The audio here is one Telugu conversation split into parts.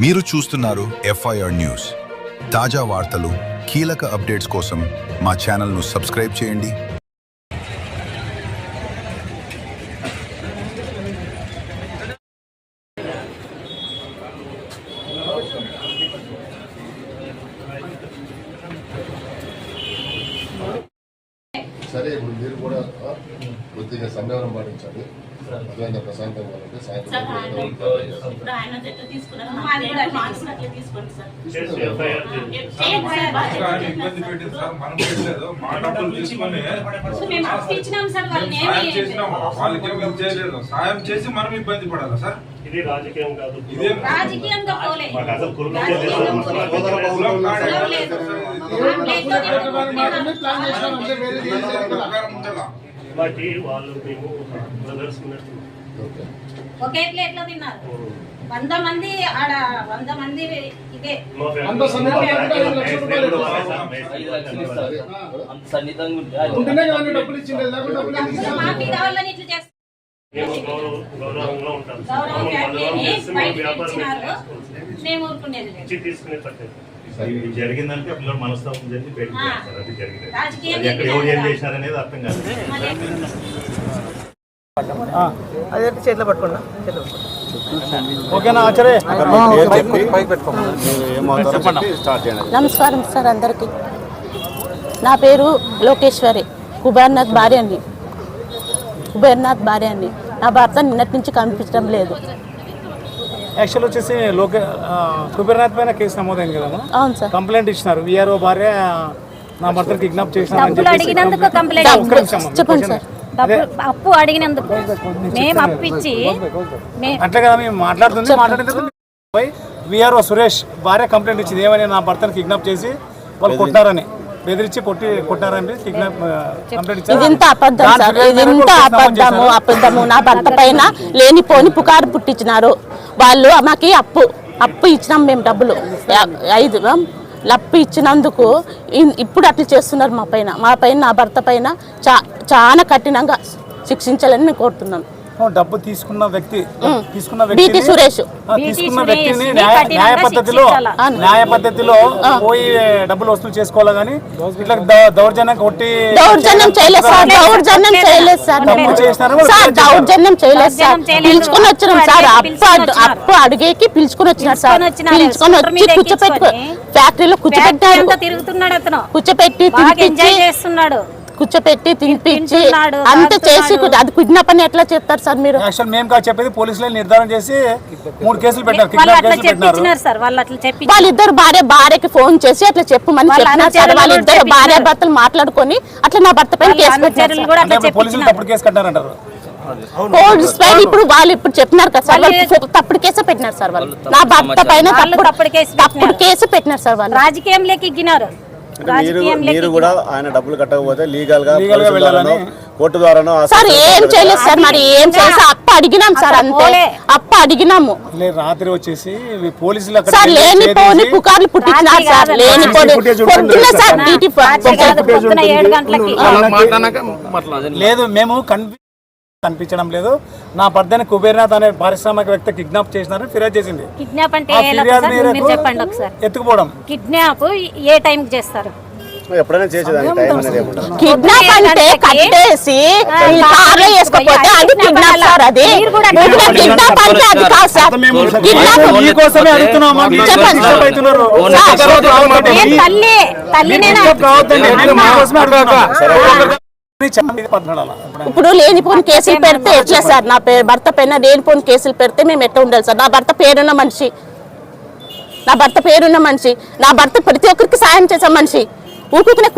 మీరు చూస్తున్నారు FIR న్యూస్. తాజా వార్తలు, కీలక అప్డేట్స్ కోసం మా ఛానల్ను సబ్స్క్రైబ్ చేయండి. సరే, ఇప్పుడు మీరు కూడా కొద్దిగా సంయమనం పాటించాలి. అదేవిధంగా ప్రశాంతంగా ఉంటే సాయం చేసి మనం ఇబ్బంది పడాలా సార్? ఇది రాజకీయం కాదు. రాజకీయంగా పోలే. వాటి వాళ్ళు మేము బ్రదర్స్ ఒకే ప్లేట్ లో తిన్నారు. 100 మంది ఆడ 100 మంది ఇదే మాఫీ కావాలని ఇట్లా చేస్తారు. గౌరవంగా ఉంటాం. మేము ఊరుకునేది తీసుకునే పట్టేది జరిగిందంటే పిల్లలు మనస్తాపం జరిగి బయటకు వస్తారు. అది జరిగింది. రాజకీయం ఎక్కడ ఎవరు ఏం చేశారనేది అర్థం కాదు. అదే చేతిలో పట్టుకున్నా. నమస్కారం సార్ అందరికీ. నా పేరు లోకేశ్వరి, కుబేర్నాథ్ భార్య అండి. నా భర్త నిన్నటి నుంచి కనిపించడం లేదు. యాక్చువల్ వచ్చేసి కుబేర్నాథ్ పైన కేసు నమోదైంది కదమ్మా. అవును సార్. కంప్లైంట్ ఇచ్చినారు. VRO భార్య నా భర్తను కిడ్నాప్ చేసినారని చెప్పండి సార్. అప్పు అడిగినందుకు మేము అప్పిచ్చి అట్లా కదా మేము మాట్లాడిన VRO సురేష్ భార్య కంప్లైంట్ ఇచ్చింది. ఏమని, నా భర్తను కిడ్నాప్ చేసి వాళ్ళు కొట్టారని, బెదిరించి కొట్టారని కంప్లైంట్ ఇచ్చారు. ఇదింత అబద్ధం సార్, ఇదింత అబద్ధము. నా భర్త పైన లేనిపోని పుకారు పుట్టించినారు వాళ్ళు. మాకి అప్పు ఇచ్చినాం మేము, డబ్బులు 5 లప్పు ఇచ్చినందుకు ఇప్పుడు అట్లా చేస్తున్నారు మా పైన నా భర్త పైన చాలా కఠినంగా శిక్షించాలని నేను కోరుతున్నాను. డబ్బు తీసుకున్న వ్యక్తి BT సురేష్ తీసుకున్న వ్యక్తిని న్యాయ పద్ధతిలో పోయి డబ్బులు వసూలు చేసుకోవాలి కానీ ఇట్లా దౌర్జన్యం చేయలేదు సార్. పిలుచుకొని వచ్చినాం సార్. అప్పు అడిగేకి పిలుచుకొని వచ్చినారు సార్. పిలుచుకొని వచ్చి ఫ్యాక్టరీలో కూర్చోపెట్టి తినిపించి అంత చేసి అది కిడ్నాప్ అని ఎట్లా చెప్తారు సార్ మీరు? మేము చెప్పేది పోలీసులు నిర్ధారణ చేసి 3 కేసులు పెట్టారు. వాళ్ళిద్దరు భార్యకి ఫోన్ చేసి అట్లా చెప్పమని చెప్పినారు సార్. వాళ్ళిద్దరు భార్య భర్తలు మాట్లాడుకొని అట్లా నా భర్త పైన కేసు పెట్టారు. పోలీసులు తప్పుడు కేసు కట్టారంటారు. పోలీస్ పైన ఇప్పుడు చెప్పినారు కదా సార్, వాళ్ళు తప్పుడు కేసు పెట్టినారు సార్. వాళ్ళు నా భర్త పైన తప్పుడు కేసు పెట్టినారు సార్. వాళ్ళు రాజకీయంలోకి ఎక్కినారు. మీరు కూడా ఆయన డబ్బులు కట్టకపోతే లీగల్ గా కోర్టు ద్వారా సార్ ఏం చేయలేదు సార్. మరి ఏం చేసి అప్పు అడిగినాం సార్, అంతే అప్పు అడిగినాము. రాత్రి వచ్చేసి పోలీసులు సార్ లేనిపోని పుకార్లు పుట్టించినారు సార్. లేనిపోని పొద్దున్న సార్ లేదు, మేము కనిపించడం లేదు. నా భర్తని కుబేర్నాథ్ అనే పారిశ్రామిక వ్యక్తి కిడ్నాప్ చేసినారని ఫిర్యాదు చేసింది. కిడ్నాప్ అంటే చెప్పండి ఒకసారి. ఎత్తుకుపోవడం. కిడ్నాప్ ఏ టైం చేస్తారు? ఎప్పుడైనా కిడ్నాప్ అంటే కట్టేసి కార్లో వేసుకోపోతే అది కిడ్నాప్ సార్. అది కిడ్నాప్ అంటే అది కాదు సార్. మీకోసమే అడుగుతున్నామా? ఇప్పుడు లేనిపోని కేసులు పెడితే ఎట్లా సార్? నా భర్త పైన లేనిపోని కేసులు పెడితే మేము ఎట్లా ఉండాలి సార్? నా భర్త పేరున్న మనిషి, నా భర్త ప్రతి ఒక్కరికి సాయం చేసే మనిషి. ఊరుకునే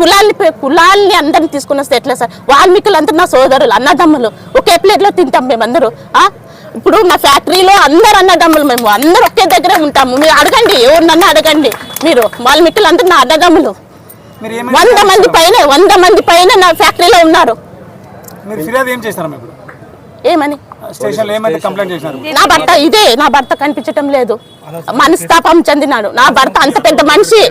కులాల్ని అందరిని తీసుకుని వస్తే ఎట్లా సార్? వాల్మీకులు అందరూ నా సోదరులు, అన్నదమ్ములు. ఒకే ప్లేట్లో తింటాం మేమందరూ. ఇప్పుడు నా ఫ్యాక్టరీలో అందరు అన్నదమ్ములు, మేము అందరూ ఒకే దగ్గరే ఉంటాము. మీరు అడగండి, ఎవరినన్నా అడగండి. మీరు వాల్మీకులు అందరూ నా అన్నదమ్ములు. 100 మంది పైన నా ఫ్యాక్టరీలో ఉన్నారు. ఏమని నా భర్త నా భర్త కనిపించటం లేదు, మనస్తాపం చెందినాడు. నా భర్త అంత పెద్ద మనిషి,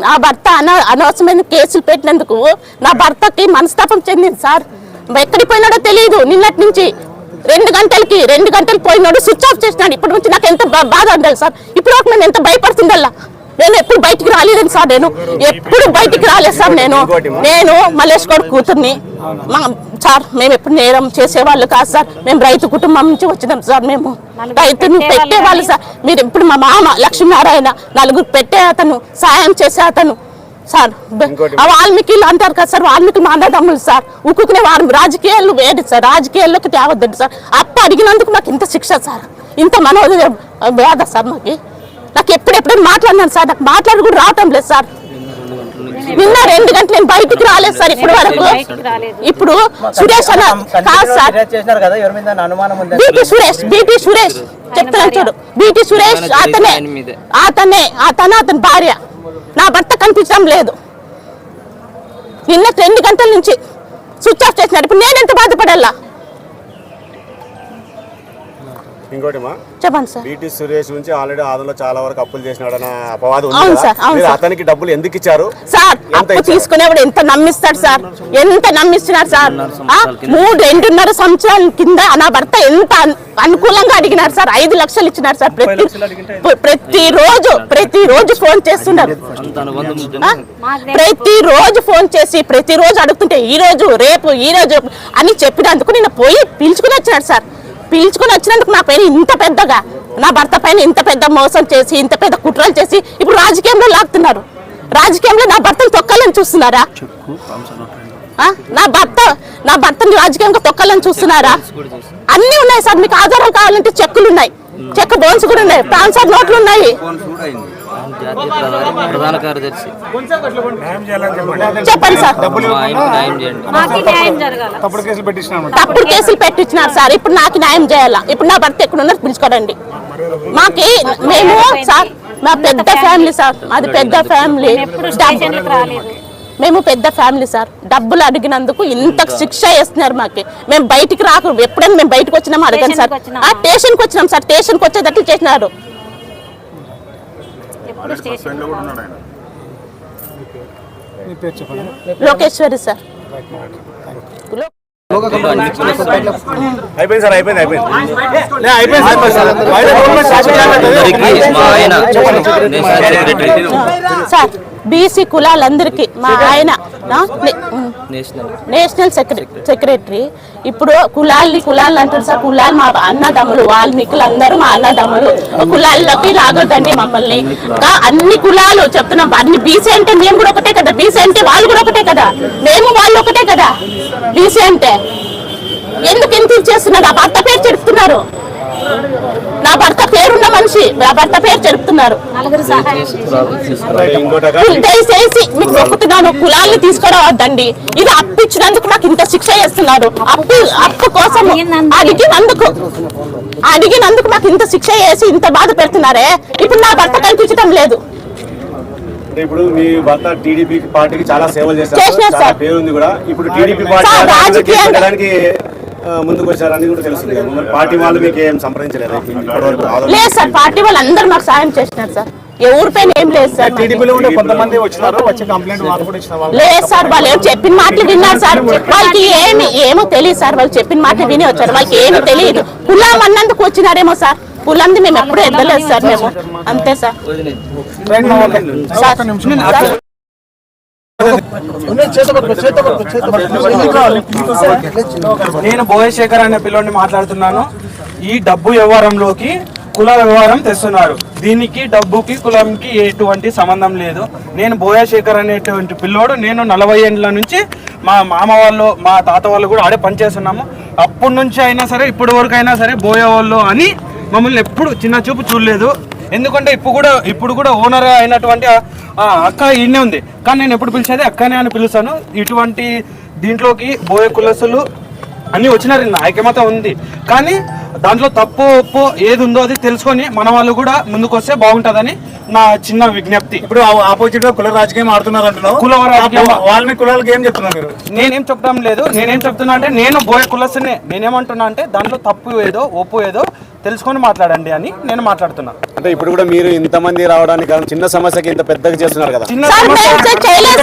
నా భర్త అనవసరమైన కేసులు పెట్టినందుకు నా భర్తకి మనస్తాపం చెందింది సార్. ఎక్కడికి పోయినాడో తెలియదు నిన్నటి నుంచి. 2 గంటలు పోయినాడు, స్విచ్ ఆఫ్ చేసినాడు. ఇప్పటి నుంచి నాకు ఎంత బాధ ఉండాలి సార్. ఇప్పుడు నేను ఎంత భయపడుతుండల్లా. నేను ఎప్పుడు బయటికి రాలేదని సార్, నేను ఎప్పుడు బయటికి రాలేదు సార్. నేను మల్లేష్ గౌడ్ కూతుర్ని. సార్ మేము ఎప్పుడు నేరం చేసేవాళ్ళు కాదు సార్. మేము రైతు కుటుంబం నుంచి వచ్చినాం సార్. మేము రైతుని పెట్టేవాళ్ళు సార్. మీరు ఇప్పుడు మా మామ లక్ష్మీనారాయణ 4 పెట్టే అతను, సాయం చేసే అతను సార్. వాల్మీకిలు అంటారు కదా సార్, వాల్మీకి మా అన్నదమ్ములు సార్. ఉక్కునే వారు రాజకీయాలు వేడి సార్, రాజకీయాల్లోకి తేవద్దు సార్. అప్ప అడిగినందుకు మాకు ఇంత శిక్ష సార్, ఇంత మనోదయం బాధ సార్. నాకు ఎప్పుడెప్పుడు మాట్లాడినాను సార్, నాకు మాట్లాడి కూడా రావటం లేదు సార్. నిన్న 2 గంటలు నేను బయటికి రాలేదు సార్ ఇప్పటి వరకు. ఇప్పుడు సురేష్ అన్న కాదు సార్, బీటీ సురేష్ చెప్తున్నాడు. బీటీ సురేష్ అతని భార్య. నా భర్త కనిపించడం లేదు. నిన్న 2 గంటల నుంచి స్విచ్ ఆఫ్ చేసినాడు. ఇప్పుడు నేను ఎంత బాధపడాలా? ఇంకోటి చెప్పండి సార్. బీటీ సురేష్ నుంచి ఆల్రెడీ ఆదంలో చాలా వరకు అప్పులు చేసినాడన్న అపవాదం ఉంది కదా. అతనికి డబ్బులు ఎందుకు ఇచ్చారు సార్? అప్పు తీసుకునేవాడు ఎంత నమ్మిస్తాడు సార్, ఎంత నమ్మిస్తున్నాడు సార్. 2.5 సంవత్సరాల కింద నా భర్త ఎంత అనుకూలంగా అడిగినారు సార్. 5 లక్షలు ఇచ్చినారు సార్. ప్రతిరోజు ఫోన్ చేస్తున్నారు. ప్రతిరోజు ఫోన్ చేసి ప్రతిరోజు అడుగుతుంటే ఈ రోజు రేపు అని చెప్పినందుకు నిన్న పోయి పిలుచుకుని వచ్చినాడు సార్. పిలుచుకుని వచ్చినందుకు నా పైన ఇంత పెద్దగా, నా భర్త పైన ఇంత పెద్ద మోసం చేసి, ఇంత పెద్ద కుట్రలు చేసి ఇప్పుడు రాజకీయంలో లాగుతున్నారు. రాజకీయంలో నా భర్తను తొక్కాలని చూస్తున్నారా? నా భర్తని రాజకీయంగా తొక్కాలని చూస్తున్నారా? అన్ని ఉన్నాయి సార్. మీకు ఆధారాలు కావాలంటే చెక్కులు ఉన్నాయి, చెక్ బౌన్స్ కూడా ఉన్నాయి, ట్రాన్స్ఫర్ నోట్లు ఉన్నాయి. ప్రధాన కార్యదర్శి చెప్పండి సార్. తప్పుడు కేసులు పెట్టించినారు సార్. ఇప్పుడు నాకు న్యాయం చేయాలా? ఇప్పుడు నా భర్త ఎక్కడున్నారు పిలుచుకోరండి. మేము సార్ మా పెద్ద ఫ్యామిలీ సార్, మాది పెద్ద ఫ్యామిలీ. మేము పెద్ద ఫ్యామిలీ సార్. డబ్బులు అడిగినందుకు ఇంత శిక్ష వేస్తున్నారు మాకు. మేము బయటికి రాకూడదు. ఎప్పుడైనా మేము బయటకు వచ్చినామో అడగండి సార్. స్టేషన్కి వచ్చినాం సార్. స్టేషన్కి వచ్చేటట్లు చేసినారు. లోకేశ్వరి సార్. అయిపోయింది సార్, అయిపోయింది. సార్ బీసీ కులాలందరికీ మా ఆయన నేషనల్ సెక్రటరీ. ఇప్పుడు కులాలు అంటారు సార్. కులాలు మా అన్నదమ్ములు, వాల్మీకులు అందరూ మా అన్నదమ్ములు. కులాల్లోకి రాగొద్దండి మమ్మల్ని. అన్ని కులాలు చెప్తున్నాం. అన్ని బీసీ అంటే మేము కూడా ఒకటే కదా, బీసీ అంటే వాళ్ళు కూడా ఒకటే కదా, మేము వాళ్ళు ఒకటే కదా. బీసీ అంటే ఎందుకు ఎంత చేస్తున్నారు? నా భర్త పేరు చెప్తున్నారు. నా భర్త పేరున్న మనిషి, నా భర్త పేరు చెప్తున్నారు. దయచేసి మీకు మొక్కుతున్నాను, కులాన్ని తీసుకురావద్దండి. ఇది అప్పు ఇచ్చినందుకు నాకు ఇంత శిక్ష చేస్తున్నారు. అప్పు కోసం అడిగినందుకు నాకు ఇంత శిక్ష చేసి ఇంత బాధ పెడుతున్నారే. ఇప్పుడు నా భర్త కనిపించడం లేదు. ఇప్పుడు మీ భర్త టీడీపీ పార్టీకి చాలా సేవలు చేస్తారు, పేరుంది కూడా. ఇప్పుడు టీడీపీ పార్టీ ముందుకు వచ్చారని కూడా తెలుస్తుంది. పార్టీ వాళ్ళు మీకు ఏం సంప్రదించలేదు? లేదు సార్, పార్టీ వాళ్ళు అందరూ మాకు సాయం చేస్తున్నారు సార్. ఎవరిపైన ఏం లేదు సార్. కొంతమంది వచ్చినారు, వచ్చి కంప్లైంట్ లేదు సార్. వాళ్ళు చెప్పిన మాటలు విన్నారు సార్. వాళ్ళకి ఏమో తెలియదు సార్. వాళ్ళు చెప్పిన మాటలు విని వచ్చారు. వాళ్ళకి ఏమీ తెలియదు. కులం అన్నందుకు వచ్చినారేమో సార్. కులంది మేము ఎప్పుడు ఎద్దలేదు సార్. మేము అంతే సార్. నేను భోయశేఖర్ అనే పిల్లోడిని మాట్లాడుతున్నాను. ఈ డబ్బు వ్యవహారంలోకి కుల వ్యవహారం తెస్తున్నారు. దీనికి డబ్బుకి కులంకి ఎటువంటి సంబంధం లేదు. నేను భోయశేఖర్ అనేటువంటి పిల్లోడు. నేను 40 ఏళ్ళ నుంచి మా మామ వాళ్ళు, మా తాత వాళ్ళు కూడా ఆడే పనిచేస్తున్నాము. అప్పటి నుంచి అయినా సరే ఇప్పటి వరకు అయినా సరే బోయే వాళ్ళు అని మమ్మల్ని ఎప్పుడు చిన్న చూపు చూడలేదు. ఎందుకంటే ఇప్పుడు కూడా ఓనర్ అయినటువంటి అక్క ఈయనే ఉంది, కానీ నేను ఎప్పుడు పిలిచేది అక్కనే అని పిలుస్తాను. ఇటువంటి దీంట్లోకి బోయ కులసులు అన్నీ వచ్చినారు. ఐక్యమత ఉంది, కానీ దాంట్లో తప్పు ఒప్పు ఏది ఉందో అది తెలుసుకొని మన వాళ్ళు కూడా ముందుకు వస్తే బాగుంటుందని నా చిన్న విజ్ఞప్తి. ఇప్పుడు ఆపోజిట్ గా కుల రాజకీయం ఆడుతున్నారు అంటున్నావు. కుల రాజకీయం వాళ్ళని కులాలకి ఏం చెప్తున్నారు మీరు? నేనేం చెప్పడం లేదు. నేనేం చెప్తున్నా అంటే నేను బోయ కులస్తునే. నేనేమంటున్నా అంటే దాంట్లో తప్పు ఏదో ఒప్పు ఏదో తెలుసుకొని మాట్లాడండి అని నేను మాట్లాడుతున్నా. అంటే ఇప్పుడు కూడా మీరు ఇంతమంది రావడానికి కారణం చిన్న సమస్యకి ఇంత పెద్దగా చేస్తున్నారు కదా. చిన్న సార్, సమస్య మేము చేయలేదు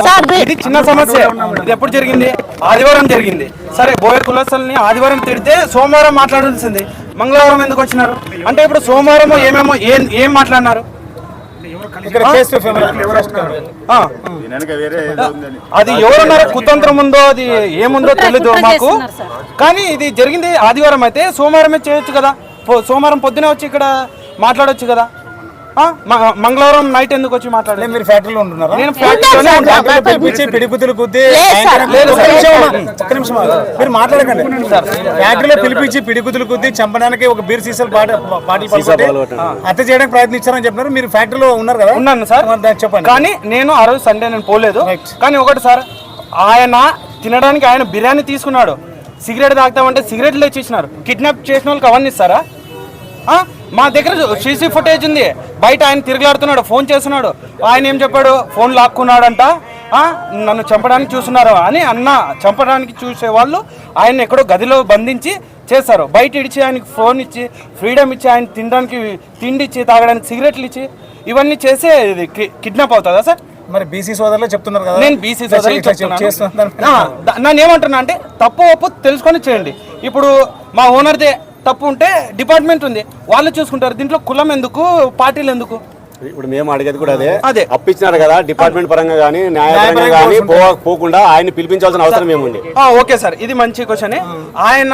సార్. ఇది చిన్న సమస్య. ఇది ఎప్పుడు జరిగింది? ఆదివారం జరిగింది. సరే, బోయ కులస్తుల్ని ఆదివారం తిడితే సోమవారం మాట్లాడాల్సింది. మంగళవారం ఎందుకు వచ్చినారు? అంటే ఇప్పుడు సోమవారం ఏమేమో ఏం మాట్లాడినారు? ఇక్కడ కేసు ఆ. అది ఎవరున్నారో కుతంత్రం ఉందో అది ఏముందో తెలీదు మాకు. కానీ ఇది జరిగింది ఆదివారం అయితే సోమవారమే చేయొచ్చు కదా. సోమవారం పొద్దునే వచ్చి ఇక్కడ మాట్లాడొచ్చు కదా. మంగళవారం నైట్ ఎందుకు వచ్చి మాట్లాడలేదు? మీరు ఫ్యాక్టరీలో ఉంటున్నారా? నేను ఫ్యాక్టరీలోనే ఉంటాను. పిడిపుతులు కుద్ది లేదు సార్. ఒక్క నిమిషం మీరు మాట్లాడకండి. ఫ్యాక్టరీలో పిలిపించి పిడిగుతులు కుద్ది చంపడానికి ఒక బీర్ సీసాలు బాటిల్ హత్య చేయడానికి ప్రయత్నించారని చెప్పినారు. మీరు ఫ్యాక్టరీలో ఉన్నారు కదా? ఉన్నాను సార్. చెప్పండి. కానీ నేను ఆ రోజు సండే నేను పోలేదు. కానీ ఒకటి సార్, ఆయన తినడానికి ఆయన బిర్యానీ తీసుకున్నాడు. సిగరెట్ తాగుతామంటే సిగరెట్లు తెచ్చిచ్చినారు. కిడ్నాప్ చేసిన వాళ్ళకి అవన్నీ ఇస్తారా? మా దగ్గర సీసీ ఫుటేజ్ ఉంది. బయట ఆయన తిరుగులాడుతున్నాడు, ఫోన్ చేస్తున్నాడు. ఆయన ఏం చెప్పాడు? ఫోన్ లాక్కున్నాడంట, నన్ను చంపడానికి చూస్తున్నారు అని అన్న. చంపడానికి చూసే వాళ్ళు ఆయన ఎక్కడో గదిలో బంధించి చేస్తారు. బయట ఇడిచి ఆయనకి ఫోన్ ఇచ్చి ఫ్రీడమ్ ఇచ్చి ఆయన తినడానికి తిండి ఇచ్చి తాగడానికి సిగరెట్లు ఇచ్చి ఇవన్నీ చేసే ఇది కిడ్నాప్ అవుతుందా సార్? మరి బీసీ సోదరులు చెప్తున్నారు కదా. నేను బీసీ సోదరులు నన్ను ఏమంటున్నా అంటే తప్పు ఒప్పు తెలుసుకొని చేయండి. ఇప్పుడు మా ఓనర్దే తప్పు ఉంటే డిపార్ట్మెంట్ ఉంది, వాళ్ళు చూసుకుంటారు. దీంట్లో కులం ఎందుకు, పార్టీలు ఎందుకు? ఇప్పుడు మేము అడిగేది కూడా అదే. అప్పించినారు కదా డిపార్ట్మెంట్ పరంగా కానీ న్యాయపరంగా కానీ పోకుండా ఆయన పిలిపించాల్సిన అవసరం ఏముంది? ఓకే సార్, ఇది మంచి క్వశ్చన్. ఆయన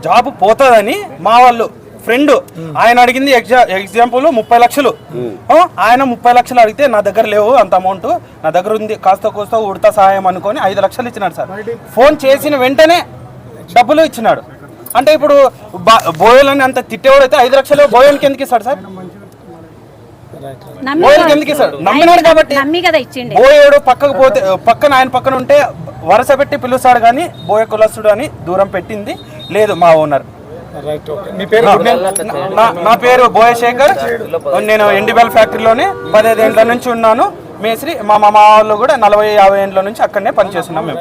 జాబ్ పోతుందని మా వాళ్ళు ఫ్రెండ్ ఆయన అడిగింది ఎగ్జాంపుల్ 30 లక్షలు. ఆయన 30 లక్షలు అడిగితే నా దగ్గర లేవు అంత అమౌంట్, నా దగ్గర ఉంది కాస్త కోస్త ఉడతా సహాయం అనుకొని 5 లక్షలు ఇచ్చినాడు సార్. ఫోన్ చేసిన వెంటనే డబ్బులు ఇచ్చినాడు. అంటే ఇప్పుడు బోయలని అంత తిట్టేవాడు అయితే 5 లక్షలు బోయలకి ఎందుకు ఇస్తాడు సార్? బోయలకి ఎందుకు ఇస్తాడు? నమ్మినాడు కాబట్టి. బోయేడు పక్కకు పోతే పక్కన ఆయన పక్కన ఉంటే వరుస పెట్టి పిలుస్తాడు కానీ బోయ కులస్తుడు అని దూరం పెట్టింది లేదు మా ఓనర్. నా పేరు బోయ శేఖర్. నేను ఎండిబెల్ ఫ్యాక్టరీలోనే 15 ఏళ్ళ నుంచి ఉన్నాను మేస్త్రి. మా వాళ్ళు కూడా 40-50 ఏళ్ళ నుంచి అక్కడనే పనిచేస్తున్నాం మేము.